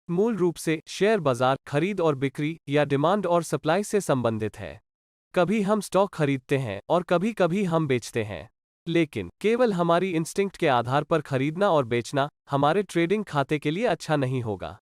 मूल रूप से शेयर बाजार खरीद और बिक्री या डिमांड और सप्लाई से संबंधित है। कभी हम स्टॉक खरीदते हैं और कभी कभी हम बेचते हैं। लेकिन केवल हमारी इंस्टिंक्ट के आधार पर खरीदना और बेचना हमारे ट्रेडिंग खाते के लिए अच्छा नहीं होगा।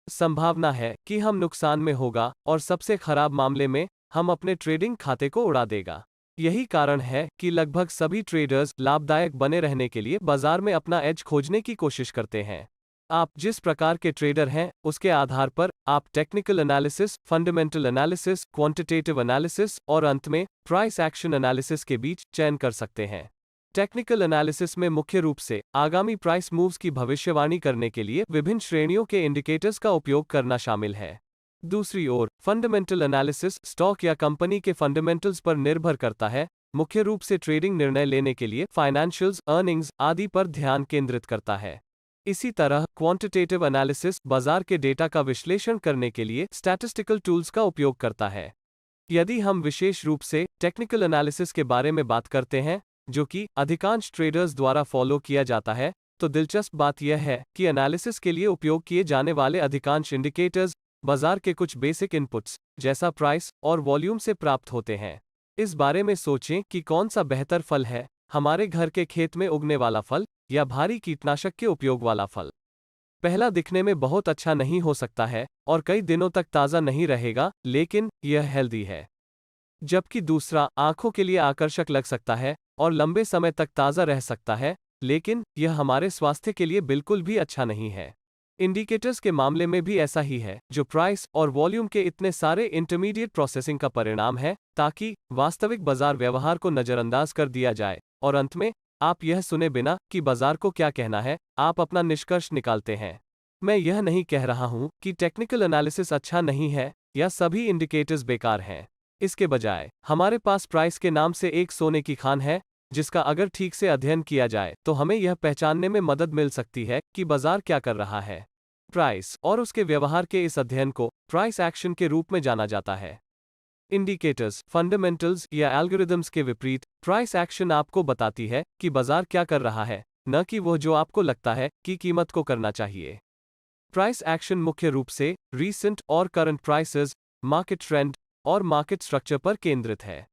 संभावना है कि हम नुकसान में होगा और सबसे खराब मामले में हम अपने ट्रेडिंग खाते को उड़ा देगा। यही कारण है कि लगभग सभी ट्रेडर्स लाभदायक बने रहने के लिए बाजार में अपना एज खोजने की कोशिश करते हैं। आप जिस प्रकार के ट्रेडर हैं, उसके आधार पर आप technical analysis, fundamental analysis, quantitative analysis और अंत में प्राइस एक्शन एनालिसिस के बीच चयन कर सकते हैं। टेक्निकल एनालिसिस में मुख्य रूप से आगामी प्राइस मूव्स की भविष्यवाणी करने के लिए विभिन्न श्रेणियों के इंडिकेटर्स का उपयोग करना शामिल है। दूसरी ओर, फंडामेंटल एनालिसिस स्टॉक या कंपनी के फंडामेंटल्स पर निर्भर करता है, मुख्य रूप से ट्रेडिंग निर्णय लेने के लिए फाइनेंशियल्स, अर्निंग्स आदि पर ध्यान केंद्रित करता है। इसी तरह क्वांटिटेटिव एनालिसिस बाजार के डेटा का विश्लेषण करने के लिए स्टैटिस्टिकल टूल्स का उपयोग करता है। यदि हम विशेष रूप से टेक्निकल एनालिसिस के बारे में बात करते हैं, जो कि अधिकांश ट्रेडर्स द्वारा फॉलो किया जाता है, तो दिलचस्प बात यह है कि एनालिसिस के लिए उपयोग किए जाने वाले अधिकांश इंडिकेटर्स बाजार के कुछ बेसिक इनपुट्स जैसा प्राइस और वॉल्यूम से प्राप्त होते हैं। इस बारे में सोचें कि कौन सा बेहतर फल है, हमारे घर के खेत में उगने वाला फल या भारी कीटनाशक के उपयोग वाला फल। पहला दिखने में बहुत अच्छा नहीं हो सकता है और कई दिनों तक ताज़ा नहीं रहेगा, लेकिन यह हेल्दी है। जबकि दूसरा आंखों के लिए आकर्षक लग सकता है और लंबे समय तक ताज़ा रह सकता है, लेकिन यह हमारे स्वास्थ्य के लिए बिल्कुल भी अच्छा नहीं है। इंडिकेटर्स के मामले में भी ऐसा ही है, जो प्राइस और वॉल्यूम के इतने सारे इंटरमीडिएट प्रोसेसिंग का परिणाम है, ताकि वास्तविक बाजार व्यवहार को नज़रअंदाज कर दिया जाए और अंत में आप यह सुने बिना कि बाजार को क्या कहना है, आप अपना निष्कर्ष निकालते हैं। मैं यह नहीं कह रहा हूं कि टेक्निकल एनालिसिस अच्छा नहीं है या सभी इंडिकेटर्स बेकार हैं। इसके बजाय हमारे पास प्राइस के नाम से एक सोने की खान है, जिसका अगर ठीक से अध्ययन किया जाए तो हमें यह पहचानने में मदद मिल सकती है कि बाजार क्या कर रहा है। प्राइस और उसके व्यवहार के इस अध्ययन को प्राइस एक्शन के रूप में जाना जाता है। इंडिकेटर्स, फंडामेंटल्स या एल्गोरिदम्स के विपरीत, प्राइस एक्शन आपको बताती है कि बाजार क्या कर रहा है, न कि वह जो आपको लगता है कि कीमत को करना चाहिए। प्राइस एक्शन मुख्य रूप से रीसेंट और करंट प्राइसेस, मार्केट ट्रेंड और मार्केट स्ट्रक्चर पर केंद्रित है।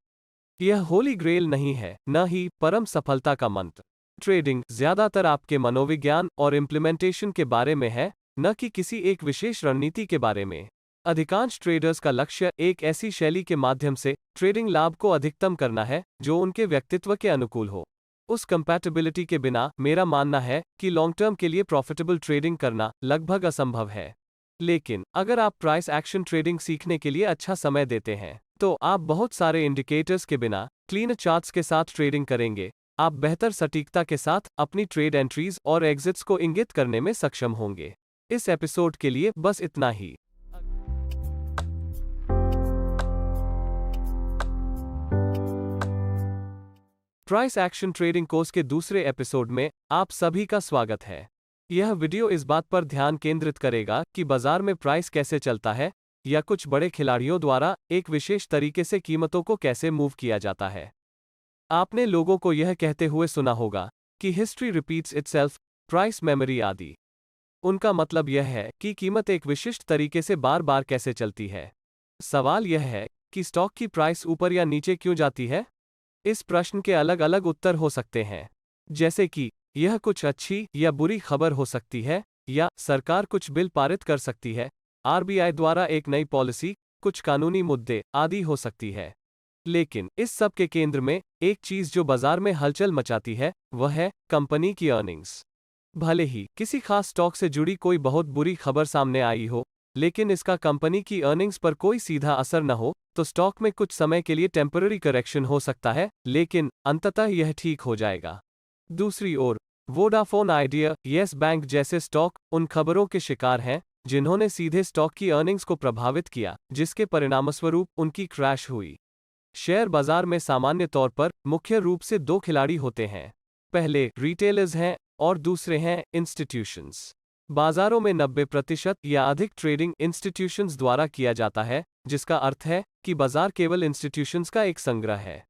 यह होली ग्रेल नहीं है, न ही परम सफलता का मंत्र। ट्रेडिंग ज्यादातर आपके मनोविज्ञान और इम्प्लीमेंटेशन के बारे में है, न कि किसी एक विशेष रणनीति के बारे में। अधिकांश ट्रेडर्स का लक्ष्य एक ऐसी शैली के माध्यम से ट्रेडिंग लाभ को अधिकतम करना है जो उनके व्यक्तित्व के अनुकूल हो। उस कंपैटिबिलिटी के बिना मेरा मानना है कि लॉन्ग टर्म के लिए प्रॉफिटेबल ट्रेडिंग करना लगभग असंभव है। लेकिन अगर आप प्राइस एक्शन ट्रेडिंग सीखने के लिए अच्छा समय देते हैं, तो आप बहुत सारे इंडिकेटर्स के बिना क्लीन चार्ट्स के साथ ट्रेडिंग करेंगे। आप बेहतर सटीकता के साथ अपनी ट्रेड एंट्रीज और एग्जिट्स को इंगित करने में सक्षम होंगे। इस एपिसोड के लिए बस इतना ही। प्राइस एक्शन ट्रेडिंग कोर्स के दूसरे एपिसोड में आप सभी का स्वागत है। यह वीडियो इस बात पर ध्यान केंद्रित करेगा कि बाजार में प्राइस कैसे चलता है या कुछ बड़े खिलाड़ियों द्वारा एक विशेष तरीके से कीमतों को कैसे मूव किया जाता है। आपने लोगों को यह कहते हुए सुना होगा कि history repeats itself, price memory आदि। उनका मतलब यह है कि कीमत एक विशिष्ट तरीके से बार बार कैसे चलती है। सवाल यह है कि स्टॉक की प्राइस ऊपर या नीचे क्यों जाती है? इस प्रश्न के अलग अलग उत्तर हो सकते हैं, जैसे कि यह कुछ अच्छी या बुरी खबर हो सकती है, या सरकार कुछ बिल पारित कर सकती है, आरबीआई द्वारा एक नई पॉलिसी, कुछ कानूनी मुद्दे आदि हो सकती है। लेकिन इस सब के केंद्र में एक चीज जो बाजार में हलचल मचाती है, वह है कंपनी की अर्निंग्स। भले ही किसी खास स्टॉक से जुड़ी कोई बहुत बुरी खबर सामने आई हो, लेकिन इसका कंपनी की अर्निंग्स पर कोई सीधा असर न हो, तो स्टॉक में कुछ समय के लिए टेम्पररी करेक्शन हो सकता है, लेकिन अंततः यह ठीक हो जाएगा। दूसरी ओर, वोडाफोन आइडिया, येस बैंक जैसे स्टॉक उन खबरों के शिकार हैं जिन्होंने सीधे स्टॉक की अर्निंग्स को प्रभावित किया, जिसके परिणामस्वरूप उनकी क्रैश हुई। शेयर बाजार में सामान्य तौर पर मुख्य रूप से दो खिलाड़ी होते हैं। पहले रिटेलर्स हैं और दूसरे हैं इंस्टीट्यूशंस। बाजारों में 90% या अधिक ट्रेडिंग इंस्टीट्यूशंस द्वारा किया जाता है, जिसका अर्थ है कि बाजार केवल इंस्टीट्यूशंस का एक संग्रह है।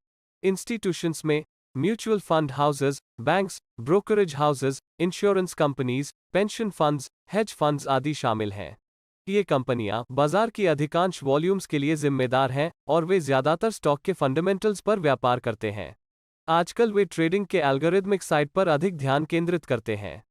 इंस्टीट्यूशंस में mutual fund houses, banks, brokerage houses, insurance companies, pension funds, hedge funds आदि शामिल हैं। ये कंपनियां बाजार की अधिकांश वॉल्यूम्स के लिए जिम्मेदार हैं और वे ज्यादातर स्टॉक के फंडामेंटल्स पर व्यापार करते हैं। आजकल वे ट्रेडिंग के एल्गोरिदमिक साइड पर अधिक ध्यान केंद्रित करते हैं।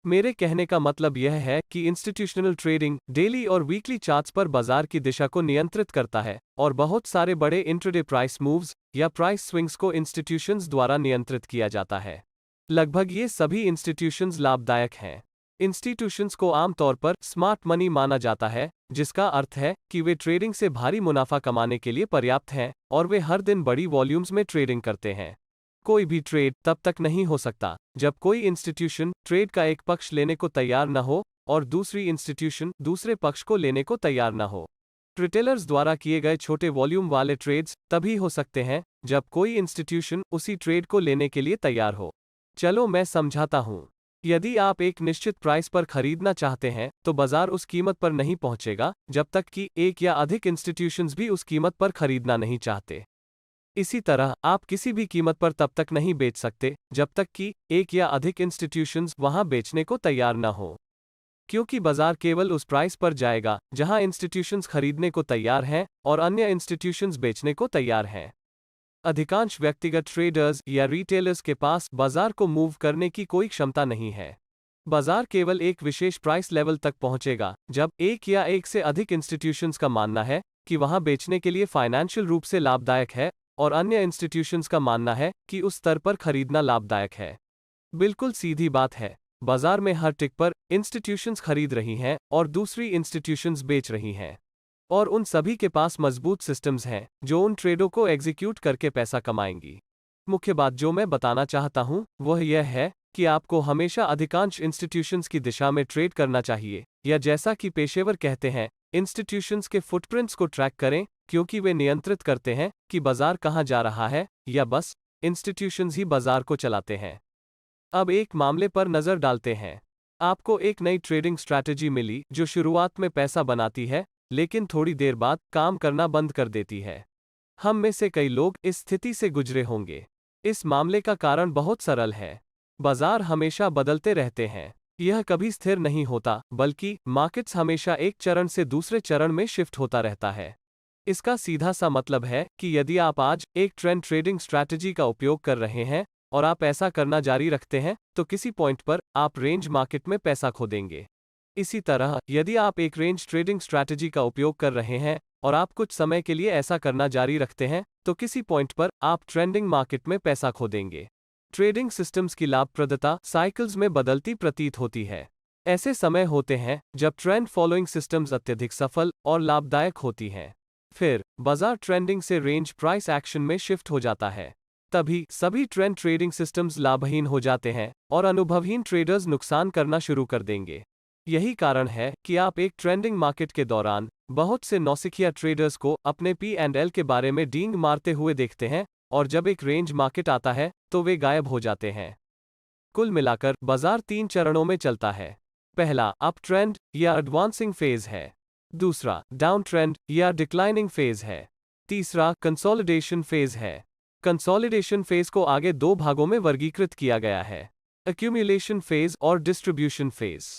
मेरे कहने का मतलब यह है कि इंस्टीट्यूशनल ट्रेडिंग डेली और वीकली चार्ट्स पर बाजार की दिशा को नियंत्रित करता है और बहुत सारे बड़े इंट्राडे प्राइस मूव्स या प्राइस स्विंग्स को इंस्टीट्यूशंस द्वारा नियंत्रित किया जाता है। लगभग ये सभी इंस्टीट्यूशंस लाभदायक हैं। इंस्टीट्यूशंस को आमतौर पर स्मार्ट मनी माना जाता है, जिसका अर्थ है कि वे ट्रेडिंग से भारी मुनाफा कमाने के लिए पर्याप्त हैं और वे हर दिन बड़ी वॉल्यूम्स में ट्रेडिंग करते हैं। कोई भी ट्रेड तब तक नहीं हो सकता जब कोई इंस्टीट्यूशन ट्रेड का एक पक्ष लेने को तैयार न हो और दूसरी इंस्टीट्यूशन दूसरे पक्ष को लेने को तैयार न हो। रिटेलर्स द्वारा किए गए छोटे वॉल्यूम वाले ट्रेड्स तभी हो सकते हैं जब कोई इंस्टीट्यूशन उसी ट्रेड को लेने के लिए तैयार हो। चलो मैं समझाता हूं। यदि आप एक निश्चित प्राइस पर खरीदना चाहते हैं तो बाजार उस कीमत पर नहीं पहुंचेगा जब तक कि एक या अधिक इंस्टीट्यूशंस भी उस कीमत पर खरीदना नहीं चाहते। इसी तरह आप किसी भी कीमत पर तब तक नहीं बेच सकते जब तक कि एक या अधिक इंस्टीट्यूशंस वहां बेचने को तैयार न हो, क्योंकि बाजार केवल उस प्राइस पर जाएगा जहां इंस्टीट्यूशंस खरीदने को तैयार हैं और अन्य इंस्टीट्यूशंस बेचने को तैयार हैं। अधिकांश व्यक्तिगत ट्रेडर्स या रिटेलर्स के पास बाजार को मूव करने की कोई क्षमता नहीं है। बाजार केवल एक विशेष प्राइस लेवल तक पहुंचेगा जब एक या एक से अधिक इंस्टीट्यूशंस का मानना है कि वहां बेचने के लिए फाइनेंशियल रूप से लाभदायक है और अन्य इंस्टीट्यूशंस का मानना है कि उस स्तर पर खरीदना लाभदायक है। बिल्कुल सीधी बात है। बाजार में हर टिक पर इंस्टीट्यूशंस खरीद रही हैं और दूसरी इंस्टीट्यूशंस बेच रही हैं, और उन सभी के पास मजबूत सिस्टम्स हैं जो उन ट्रेडों को एग्जीक्यूट करके पैसा कमाएंगी। मुख्य बात जो मैं बताना चाहता हूं वह यह है कि आपको हमेशा अधिकांश इंस्टीट्यूशंस की दिशा में ट्रेड करना चाहिए, या जैसा कि पेशेवर कहते हैं, इंस्टीट्यूशंस के फुटप्रिंट्स को ट्रैक करें, क्योंकि वे नियंत्रित करते हैं कि बाजार कहां जा रहा है, या बस इंस्टीट्यूशंस ही बाजार को चलाते हैं। अब एक मामले पर नजर डालते हैं। आपको एक नई ट्रेडिंग स्ट्रैटेजी मिली जो शुरुआत में पैसा बनाती है लेकिन थोड़ी देर बाद काम करना बंद कर देती है। हम में से कई लोग इस स्थिति से गुजरे होंगे। इस मामले का कारण बहुत सरल है। बाजार हमेशा बदलते रहते हैं। यह कभी स्थिर नहीं होता, बल्कि मार्केट्स हमेशा एक चरण से दूसरे चरण में शिफ्ट होता रहता है। इसका सीधा सा मतलब है कि यदि आप आज एक ट्रेंड ट्रेडिंग स्ट्रैटेजी का उपयोग कर रहे हैं और आप ऐसा करना जारी रखते हैं तो किसी पॉइंट पर आप रेंज मार्केट में पैसा खो देंगे। इसी तरह यदि आप एक रेंज ट्रेडिंग स्ट्रैटेजी का उपयोग कर रहे हैं और आप कुछ समय के लिए ऐसा करना जारी रखते हैं तो किसी पॉइंट पर आप ट्रेंडिंग मार्केट में पैसा खो देंगे। ट्रेडिंग सिस्टम्स की लाभप्रदता साइकिल्स में बदलती प्रतीत होती है। ऐसे समय होते हैं जब ट्रेंड फॉलोइंग सिस्टम्स अत्यधिक सफल और लाभदायक होती हैं। फिर बाजार ट्रेंडिंग से रेंज प्राइस एक्शन में शिफ्ट हो जाता है। तभी सभी ट्रेंड ट्रेडिंग सिस्टम्स लाभहीन हो जाते हैं और अनुभवहीन ट्रेडर्स नुकसान करना शुरू कर देंगे। यही कारण है कि आप एक ट्रेंडिंग मार्केट के दौरान बहुत से नौसिखिया ट्रेडर्स को अपने P&L के बारे में डींग मारते हुए देखते हैं, और जब एक रेंज मार्केट आता है तो वे गायब हो जाते हैं। कुल मिलाकर बाजार 3 चरणों में चलता है। पहला अप ट्रेंड या एडवांसिंग फेज है। दूसरा डाउन ट्रेंड या डिक्लाइनिंग फेज है। तीसरा कंसोलिडेशन फेज है। कंसोलिडेशन फेज को आगे 2 भागों में वर्गीकृत किया गया है, एक्यूमुलेशन फेज और डिस्ट्रीब्यूशन फेज।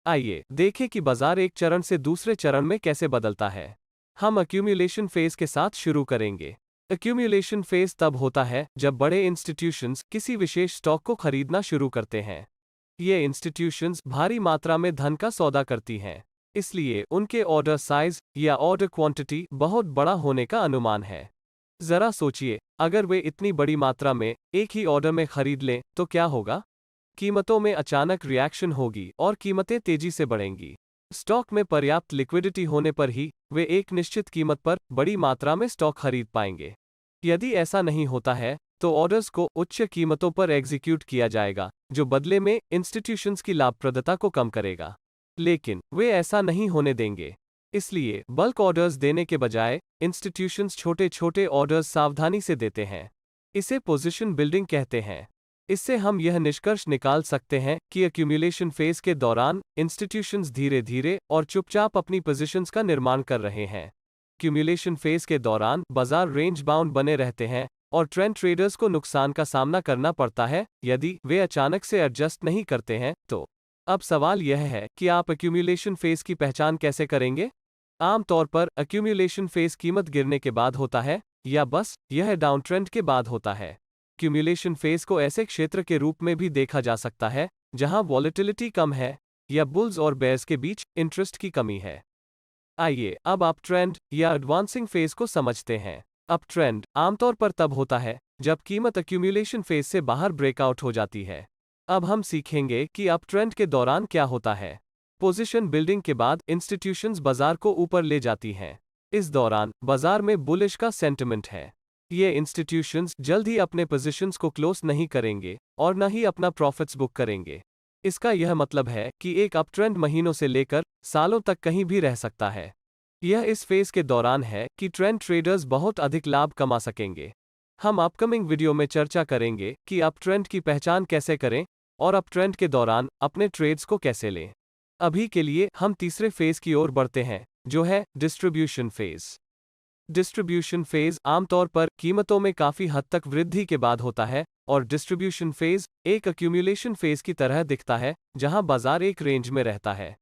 आइए देखें कि बाजार एक चरण से दूसरे चरण में कैसे बदलता है। हम एक्यूमुलेशन फेज के साथ शुरू करेंगे। एक्यूमुलेशन फेज तब होता है जब बड़े इंस्टीट्यूशंस किसी विशेष स्टॉक को खरीदना शुरू करते हैं। ये इंस्टीट्यूशंस भारी मात्रा में धन का सौदा करती हैं, इसलिए उनके ऑर्डर साइज या ऑर्डर क्वांटिटी बहुत बड़ा होने का अनुमान है। जरा सोचिए, अगर वे इतनी बड़ी मात्रा में एक ही ऑर्डर में खरीद लें तो क्या होगा? कीमतों में अचानक रिएक्शन होगी और कीमतें तेजी से बढ़ेंगी। स्टॉक में पर्याप्त लिक्विडिटी होने पर ही वे एक निश्चित कीमत पर बड़ी मात्रा में स्टॉक खरीद पाएंगे। यदि ऐसा नहीं होता है तो ऑर्डर्स को उच्च कीमतों पर एग्जीक्यूट किया जाएगा, जो बदले में इंस्टीट्यूशंस की लाभप्रदता को कम करेगा। लेकिन वे ऐसा नहीं होने देंगे। इसलिए बल्क ऑर्डर्स देने के बजाय इंस्टीट्यूशंस छोटे छोटे ऑर्डर्स सावधानी से देते हैं। इसे पोजीशन बिल्डिंग कहते हैं। इससे हम यह निष्कर्ष निकाल सकते हैं कि एक्यूमुलेशन फेज के दौरान इंस्टीट्यूशंस धीरे धीरे और चुपचाप अपनी पोजीशंस का निर्माण कर रहे हैं। एक्यूमुलेशन फेज के दौरान बाजार रेंज बाउंड बने रहते हैं और ट्रेंड ट्रेडर्स को नुकसान का सामना करना पड़ता है यदि वे अचानक से एडजस्ट नहीं करते हैं तो। अब सवाल यह है कि आप एक्यूमुलेशन फेज की पहचान कैसे करेंगे? आमतौर पर एक्यूमुलेशन फेज कीमत गिरने के बाद होता है या बस यह डाउन ट्रेंड के बाद होता है। एक्यूमुलेशन फेज को ऐसे क्षेत्र के रूप में भी देखा जा सकता है जहां वॉलेटिलिटी कम है या बुल्स और बेयर्स के बीच इंटरेस्ट की कमी है। आइए अब आप ट्रेंड या एडवांसिंग फेज को समझते हैं। अप ट्रेंड आमतौर पर तब होता है जब कीमत एक्यूमुलेशन फेज से बाहर ब्रेकआउट हो जाती है। अब हम सीखेंगे कि अप ट्रेंड के दौरान क्या होता है। पोजीशन बिल्डिंग के बाद इंस्टीट्यूशंस बाजार को ऊपर ले जाती हैं। इस दौरान बाजार में बुलिश का सेंटिमेंट है। ये इंस्टीट्यूशंस जल्द ही अपने पोजीशंस को क्लोज नहीं करेंगे और न ही अपना प्रॉफिट्स बुक करेंगे। इसका यह मतलब है कि एक अप ट्रेंड महीनों से लेकर सालों तक कहीं भी रह सकता है। यह इस फेज के दौरान है कि ट्रेंड ट्रेडर्स बहुत अधिक लाभ कमा सकेंगे। हम अपकमिंग वीडियो में चर्चा करेंगे कि अप ट्रेंड की पहचान कैसे करें और अप ट्रेंड के दौरान अपने ट्रेड्स को कैसे लें। अभी के लिए हम तीसरे फेज की ओर बढ़ते हैं, जो है डिस्ट्रीब्यूशन फेज। डिस्ट्रीब्यूशन फेज आमतौर पर कीमतों में काफी हद तक वृद्धि के बाद होता है और डिस्ट्रीब्यूशन फेज एक एक्यूमुलेशन फेज की तरह दिखता है जहां बाजार एक रेंज में रहता है।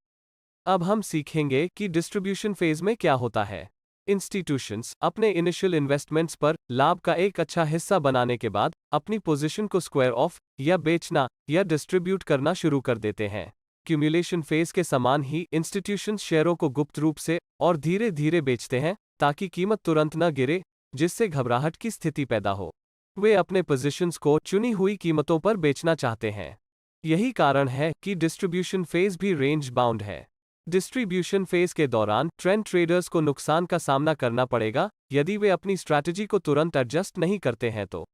अब हम सीखेंगे कि डिस्ट्रीब्यूशन फेज में क्या होता है। इंस्टीट्यूशंस अपने इनिशियल इन्वेस्टमेंट्स पर लाभ का एक अच्छा हिस्सा बनाने के बाद अपनी पोजीशन को स्क्वायर ऑफ या बेचना या डिस्ट्रीब्यूट करना शुरू कर देते हैं। एक्यूमुलेशन फेज के समान ही इंस्टीट्यूशंस शेयरों को गुप्त रूप से और धीरे धीरे बेचते हैं ताकि कीमत तुरंत न गिरे, जिससे घबराहट की स्थिति पैदा हो। वे अपने पोजीशंस को चुनी हुई कीमतों पर बेचना चाहते हैं। यही कारण है कि डिस्ट्रीब्यूशन फेज भी रेंज बाउंड है। डिस्ट्रीब्यूशन फेज के दौरान ट्रेंड ट्रेडर्स को नुकसान का सामना करना पड़ेगा यदि वे अपनी स्ट्रैटेजी को तुरंत एडजस्ट नहीं करते हैं तो।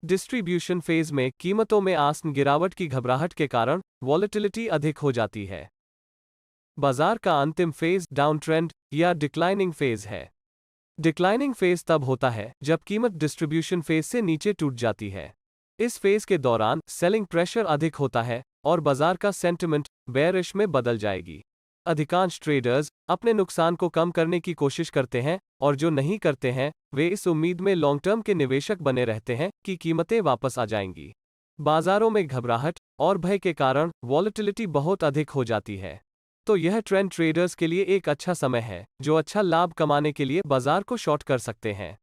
डिस्ट्रीब्यूशन फेज में कीमतों में आसन गिरावट की घबराहट के कारण वॉलेटिलिटी अधिक हो जाती है। बाजार का अंतिम फेज डाउन ट्रेंड या डिक्लाइनिंग फेज है। डिक्लाइनिंग फेज तब होता है जब कीमत डिस्ट्रीब्यूशन फेज से नीचे टूट जाती है। इस फेज के दौरान सेलिंग प्रेशर अधिक होता है और बाजार का सेंटिमेंट बेयरिश में बदल जाएगी। अधिकांश ट्रेडर्स अपने नुकसान को कम करने की कोशिश करते हैं और जो नहीं करते हैं वे इस उम्मीद में लॉन्ग टर्म के निवेशक बने रहते हैं कि कीमतें वापस आ जाएंगी। बाजारों में घबराहट और भय के कारण वॉलेटिलिटी बहुत अधिक हो जाती है। तो यह ट्रेंड ट्रेडर्स के लिए एक अच्छा समय है जो अच्छा लाभ कमाने के लिए बाजार को शॉर्ट कर सकते हैं।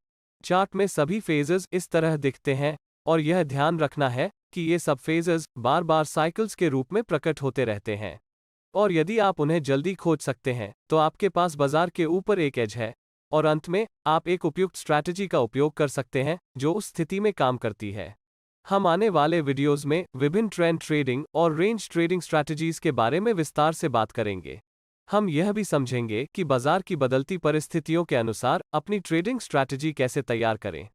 चार्ट में सभी फेजेस इस तरह दिखते हैं और यह ध्यान रखना है कि ये सब फेजेस बार बार साइकिल्स के रूप में प्रकट होते रहते हैं और यदि आप उन्हें जल्दी खोज सकते हैं तो आपके पास बाजार के ऊपर एक एज है और अंत में आप एक उपयुक्त स्ट्रैटेजी का उपयोग कर सकते हैं जो उस स्थिति में काम करती है। हम आने वाले वीडियोस में विभिन्न ट्रेंड ट्रेडिंग और रेंज ट्रेडिंग स्ट्रैटेजीज के बारे में विस्तार से बात करेंगे। हम यह भी समझेंगे कि बाजार की बदलती परिस्थितियों के अनुसार अपनी ट्रेडिंग स्ट्रैटेजी कैसे तैयार करें।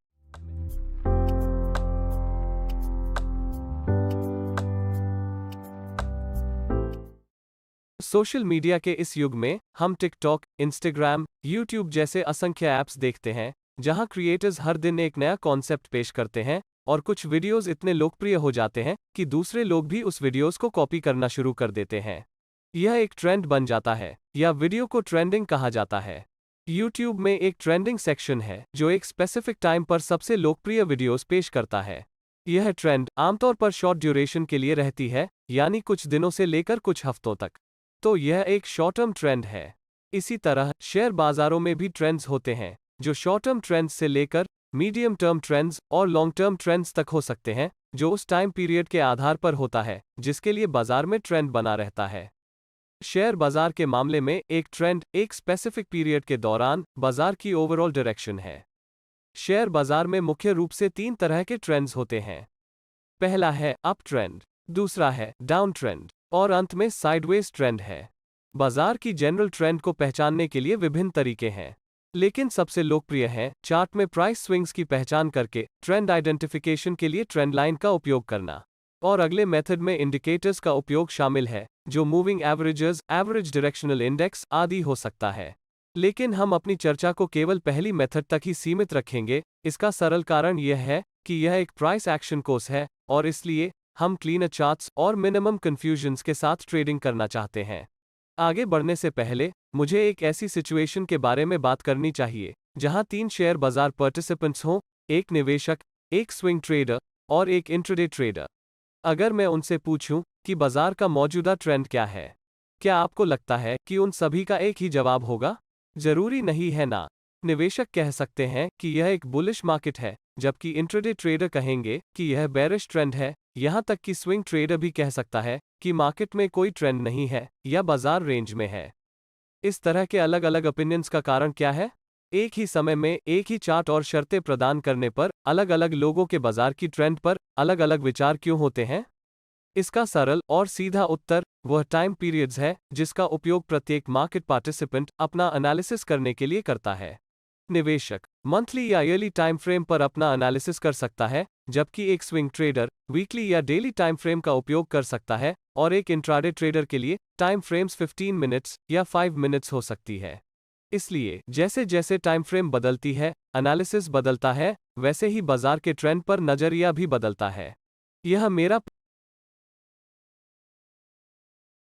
सोशल मीडिया के इस युग में हम टिकटॉक, इंस्टाग्राम, यूट्यूब जैसे असंख्य ऐप्स देखते हैं जहां क्रिएटर्स हर दिन एक नया कॉन्सेप्ट पेश करते हैं और कुछ वीडियोस इतने लोकप्रिय हो जाते हैं कि दूसरे लोग भी उस वीडियोस को कॉपी करना शुरू कर देते हैं। यह एक ट्रेंड बन जाता है या वीडियो को ट्रेंडिंग कहा जाता है। यूट्यूब में एक ट्रेंडिंग सेक्शन है जो एक स्पेसिफिक टाइम पर सबसे लोकप्रिय वीडियोस पेश करता है। यह ट्रेंड आमतौर पर शॉर्ट ड्यूरेशन के लिए रहती है, यानी कुछ दिनों से लेकर कुछ हफ्तों तक। तो यह एक शॉर्ट टर्म ट्रेंड है। इसी तरह शेयर बाजारों में भी ट्रेंड्स होते हैं जो शॉर्ट टर्म ट्रेंड्स से लेकर मीडियम टर्म ट्रेंड्स और लॉन्ग टर्म ट्रेंड्स तक हो सकते हैं, जो उस टाइम पीरियड के आधार पर होता है जिसके लिए बाजार में ट्रेंड बना रहता है। शेयर बाजार के मामले में एक ट्रेंड एक स्पेसिफिक पीरियड के दौरान बाजार की ओवरऑल डायरेक्शन है। शेयर बाजार में मुख्य रूप से 3 तरह के ट्रेंड्स होते हैं। पहला है अप ट्रेंड, दूसरा है डाउन ट्रेंड और अंत में साइडवेज ट्रेंड है। बाजार की जनरल ट्रेंड को पहचानने के लिए विभिन्न तरीके हैं, लेकिन सबसे लोकप्रिय है चार्ट में प्राइस स्विंग्स की पहचान करके ट्रेंड आइडेंटिफिकेशन के लिए ट्रेंड लाइन का उपयोग करना। और अगले मेथड में इंडिकेटर्स का उपयोग शामिल है जो moving averages, average directional index आदि हो सकता है। लेकिन हम अपनी चर्चा को केवल पहली मेथड तक ही सीमित रखेंगे। इसका सरल कारण यह है कि यह एक प्राइस एक्शन कोर्स है और इसलिए हम क्लीनर चार्ट्स और मिनिमम कंफ्यूजन्स के साथ ट्रेडिंग करना चाहते हैं। आगे बढ़ने से पहले मुझे एक ऐसी सिचुएशन के बारे में बात करनी चाहिए जहां 3 शेयर बाजार पार्टिसिपेंट्स हों, एक निवेशक, एक स्विंग ट्रेडर और एक इंट्राडे ट्रेडर। अगर मैं उनसे पूछूं कि बाजार का मौजूदा ट्रेंड क्या है, क्या आपको लगता है कि उन सभी का एक ही जवाब होगा? जरूरी नहीं है ना। निवेशक कह सकते हैं कि यह एक बुलिश मार्केट है, जबकि इंट्राडे ट्रेडर कहेंगे कि यह बेरिश ट्रेंड है। यहां तक कि स्विंग ट्रेडर भी कह सकता है कि मार्केट में कोई ट्रेंड नहीं है या बाजार रेंज में है। इस तरह के अलग अलग ओपिनियंस का कारण क्या है? एक ही समय में एक ही चार्ट और शर्तें प्रदान करने पर अलग अलग लोगों के बाजार की ट्रेंड पर अलग अलग विचार क्यों होते हैं? इसका सरल और सीधा उत्तर वह टाइम पीरियड्स है जिसका उपयोग प्रत्येक मार्केट पार्टिसिपेंट अपना एनालिसिस करने के लिए करता है। निवेशक मंथली या ईयरली टाइम फ्रेम पर अपना एनालिसिस कर सकता है, जबकि एक स्विंग ट्रेडर वीकली या डेली टाइम फ्रेम का उपयोग कर सकता है, और एक इंट्राडे ट्रेडर के लिए टाइम फ्रेम्स 15 मिनट्स या 5 मिनट्स हो सकती है। इसलिए जैसे जैसे टाइम फ्रेम बदलती है, एनालिसिस बदलता है, वैसे ही बाजार के ट्रेंड पर नजरिया भी बदलता है। यह मेरा